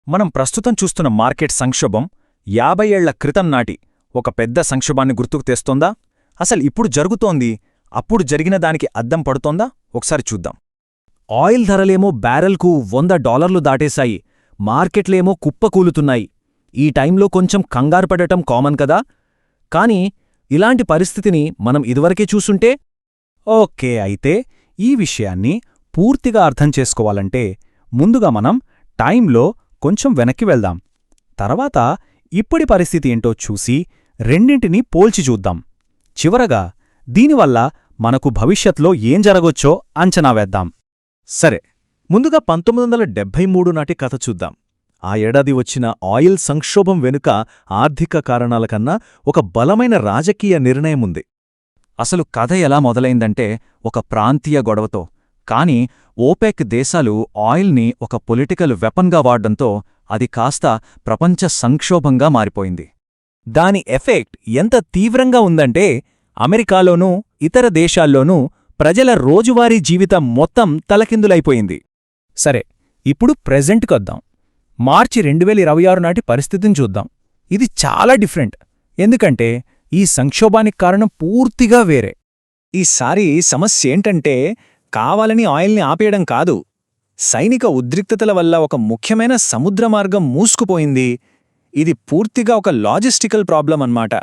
మనం ప్రస్తుతం చూస్తున్న మార్కెట్ సంక్షోభం 50 ఏళ్ల క్రితం నాటి ఒక పెద్ద సంక్షోభాన్ని గుర్తుకు తెస్తోందా? అసలు ఇప్పుడు జరుగుతోంది, అప్పుడు జరిగిన దానికి అద్దం పడుతోందా? ఒకసారి చూద్దాం. ఆయిల్ ధరలేమో బ్యారెల్కు $100 దాటేశాయి, మార్కెట్లేమో కుప్పకూలుతున్నాయి. ఈ టైంలో కొంచెం కంగారుపడటం కామన్ కదా. కాని ఇలాంటి పరిస్థితిని మనం ఇదివరకే చూసుంటే? ఓకే, అయితే ఈ విషయాన్ని పూర్తిగా అర్థం చేసుకోవాలంటే ముందుగా మనం టైంలో కొంచెం వెనక్కి వెళ్దాం. తర్వాత ఇప్పటి పరిస్థితి ఏంటో చూసి రెండింటినీ పోల్చి చూద్దాం. చివరగా దీనివల్ల మనకు భవిష్యత్లో ఏం జరగొచ్చో అంచనా వేద్దాం. సరే, ముందుగా 1973 నాటి కథ చూద్దాం. ఆ ఏడాది వచ్చిన ఆయిల్ సంక్షోభం వెనుక ఆర్థిక కారణాల కన్నా ఒక బలమైన రాజకీయ నిర్ణయముంది. అసలు కథ ఎలా మొదలైందంటే ఒక ప్రాంతీయ గొడవతో. కాని ఓపెక్ దేశాలు ఆయిల్ని ఒక పొలిటికల్ వెపన్గా వాడ్డంతో అది కాస్త ప్రపంచ సంక్షోభంగా మారిపోయింది. దాని ఎఫెక్ట్ ఎంత తీవ్రంగా ఉందంటే అమెరికాలోనూ ఇతర దేశాల్లోనూ ప్రజల రోజువారీ జీవితం మొత్తం తలకిందులైపోయింది. సరే, ఇప్పుడు ప్రెజెంట్కొద్దాం. మార్చి 2026 నాటి పరిస్థితిని చూద్దాం. ఇది చాలా డిఫరెంట్. ఎందుకంటే ఈ సంక్షోభానికి కారణం పూర్తిగా వేరే. ఈసారి సమస్యేంటంటే కావాలని ఆయిల్ని ఆపేయడం కాదు, సైనిక ఉద్రిక్తతల వల్ల ఒక ముఖ్యమైన సముద్ర మార్గం మూసుకుపోయింది. ఇది పూర్తిగా ఒక లాజిస్టికల్ ప్రాబ్లం అన్నమాట.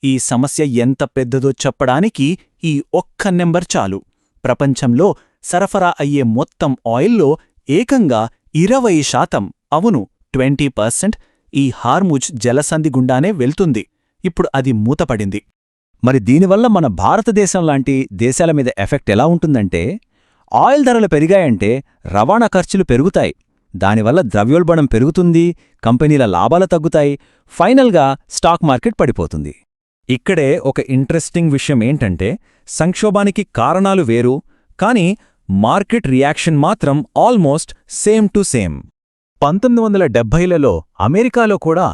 ఈ సమస్య ఎంత పెద్దదో చెప్పడానికి ఈ ఒక్క నెంబర్ చాలు. ప్రపంచంలో సరఫరా అయ్యే మొత్తం ఆయిల్లో ఏకంగా 20%, అవును 20%, ఈ హార్ముజ్ జలసంధి గుండానే వెళ్తుంది. ఇప్పుడు అది మూతపడింది. మరి దీనివల్ల మన భారతదేశం లాంటి దేశాల మీద ఎఫెక్ట్ ఎలా ఉంటుందంటే, ఆయిల్ ధరలు పెరిగాయంటే రవాణా ఖర్చులు పెరుగుతాయి. దానివల్ల ద్రవ్యోల్బణం పెరుగుతుంది, కంపెనీల లాభాలు తగ్గుతాయి, ఫైనల్గా స్టాక్ మార్కెట్ పడిపోతుంది. ఇక్కడే ఒక ఇంట్రెస్టింగ్ విషయం ఏంటంటే సంక్షోభానికి కారణాలు వేరు, కానీ మార్కెట్ రియాక్షన్ మాత్రం ఆల్మోస్ట్ సేమ్ టు సేమ్. 1970లలో అమెరికాలో కూడా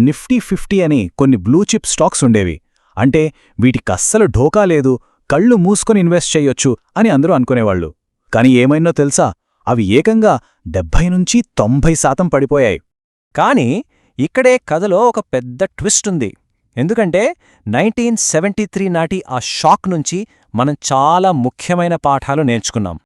నిఫ్టీ 50 అని కొన్ని బ్లూచిప్ స్టాక్స్ ఉండేవి. అంటే వీటికస్సలు ఢోకా లేదు, కళ్ళు మూసుకొని ఇన్వెస్ట్ చెయ్యొచ్చు అని అందరూ అనుకునేవాళ్లు. కాని ఏమైందో తెలుసా? అవి ఏకంగా 70-90% పడిపోయాయి. కాని ఇక్కడే కథలో ఒక పెద్ద ట్విస్ట్ ఉంది. ఎందుకంటే 1973 నాటి ఆ షాక్ నుంచి మనం చాలా ముఖ్యమైన పాఠాలు నేర్చుకున్నాం.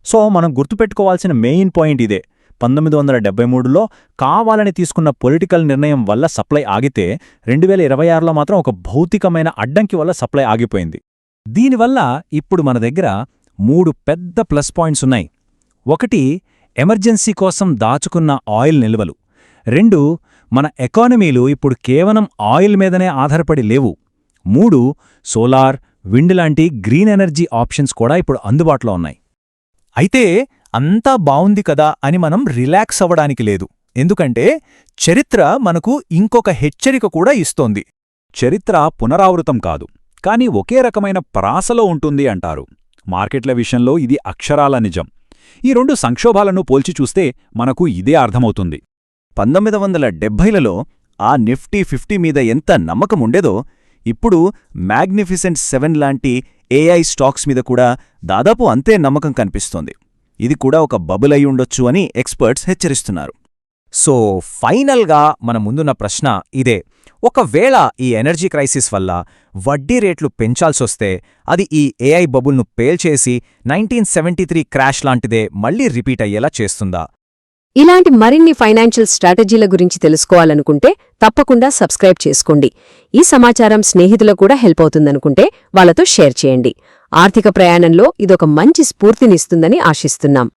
సో మనం గుర్తుపెట్టుకోవాల్సిన మెయిన్ పాయింట్ ఇదే. 1973లో కావాలని తీసుకున్న పొలిటికల్ నిర్ణయం వల్ల సప్లై ఆగితే 2026లో మాత్రం ఒక భౌతికమైన అడ్డంకి వల్ల సప్లై ఆగిపోయింది. దీనివల్ల ఇప్పుడు మన దగ్గర 3 పెద్ద ప్లస్ పాయింట్స్ ఉన్నాయి. 1, ఎమర్జెన్సీ కోసం దాచుకున్న ఆయిల్ నిల్వలు. 2, మన ఎకానమీలు ఇప్పుడు కేవలం ఆయిల్ మీదనే ఆధారపడి లేవు. 3, సోలార్, విండ్ లాంటి గ్రీన్ ఎనర్జీ ఆప్షన్స్ కూడా ఇప్పుడు అందుబాటులో ఉన్నాయి. అయితే అంతా బావుంది కదా అని మనం రిలాక్స్ అవ్వడానికి లేదు. ఎందుకంటే చరిత్ర మనకు ఇంకొక హెచ్చరిక కూడా ఇస్తోంది. చరిత్ర పునరావృతం కాదు, కాని ఒకే రకమైన ప్రాసలో ఉంటుంది అంటారు. మార్కెట్ల విషయంలో ఇది అక్షరాల నిజం. ఈ 2 సంక్షోభాలను పోల్చి చూస్తే మనకు ఇదే అర్థమవుతుంది. 1970లలో ఆ నిఫ్టీ 50 మీద ఎంత నమ్మకముండేదో ఇప్పుడు మ్యాగ్నిఫిసెంట్ 7 లాంటి ఏఐ స్టాక్స్ మీద కూడా దాదాపు అంతే నమ్మకం కనిపిస్తోంది. ఇది కూడా ఒక బబుల్ అయి ఉండొచ్చు అని ఎక్స్పర్ట్స్ హెచ్చరిస్తున్నారు. సో ఫైనల్గా మన ముందున్న ప్రశ్న ఇదే. ఒకవేళ ఈ ఎనర్జీ క్రైసిస్ వల్ల వడ్డీ రేట్లు పెంచాల్సొస్తే అది ఈ ఏఐ బబుల్ను పేల్చేసి 1973 క్రాష్ లాంటిదే మళ్లీ రిపీట్ అయ్యేలా చేస్తుందా? ఇలాంటి మరిన్ని ఫైనాన్షియల్ స్ట్రాటజీల గురించి తెలుసుకోవాలనుకుంటే తప్పకుండా సబ్స్క్రైబ్ చేసుకోండి. ఈ సమాచారం స్నేహితులకు కూడా హెల్ప్ అవుతుందనుకుంటే వాళ్ళతో షేర్ చేయండి. ఆర్థిక ప్రయాణంలో ఇదొక మంచి స్ఫూర్తినిస్తుందని ఆశిస్తున్నాం.